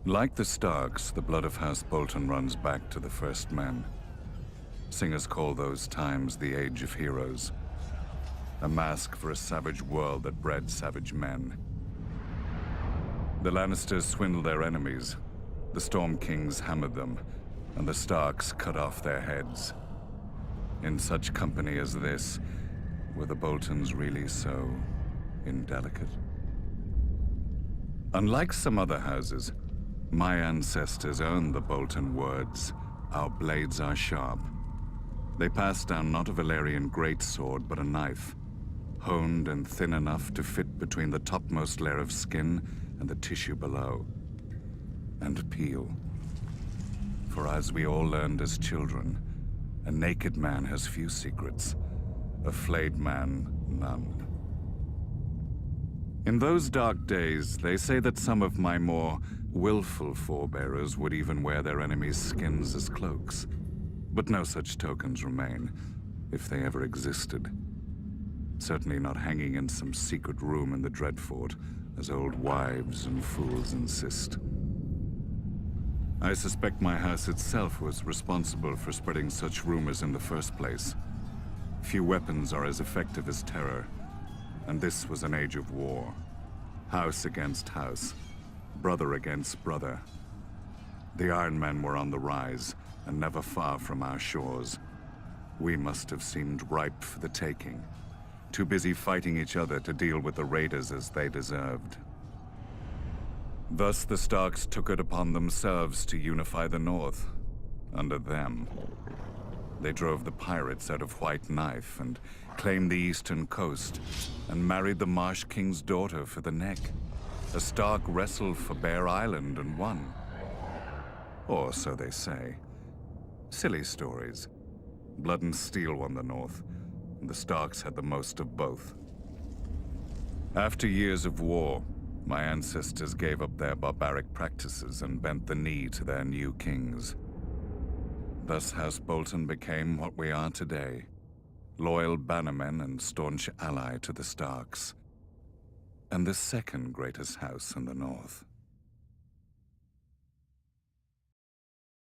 Like the Starks, the blood of House Bolton runs back to the first men. Singers call those times the Age of Heroes, a mask for a savage world that bred savage men. The Lannisters swindled their enemies, the Storm Kings hammered them, and the Starks cut off their heads. In such company as this, were the Boltons really so indelicate? Unlike some other houses, my ancestors earned the Bolton words, "Our blades are sharp." They passed down not a Valyrian greatsword, but a knife, honed and thin enough to fit between the topmost layer of skin and the tissue below, and peel. For as we all learned as children, a naked man has few secrets, a flayed man none. In those dark days, they say that some of my more willful forebearers would even wear their enemies' skins as cloaks. But no such tokens remain, if they ever existed. Certainly not hanging in some secret room in the Dreadfort, as old wives and fools insist. I suspect my house itself was responsible for spreading such rumors in the first place. Few weapons are as effective as terror, and this was an age of war. House against house, brother against brother. The Iron Men were on the rise, and never far from our shores. We must have seemed ripe for the taking, too busy fighting each other to deal with the raiders as they deserved. Thus the Starks took it upon themselves to unify the North, under them. They drove the pirates out of White Knife and claimed the eastern coast, and married the Marsh King's daughter for the neck. A Stark wrestled for Bear Island and won. Or so they say. Silly stories. Blood and Steel won the North, and the Starks had the most of both. After years of war, my ancestors gave up their barbaric practices and bent the knee to their new kings. Thus House Bolton became what we are today, loyal bannermen and staunch ally to the Starks, and the second greatest house in the North.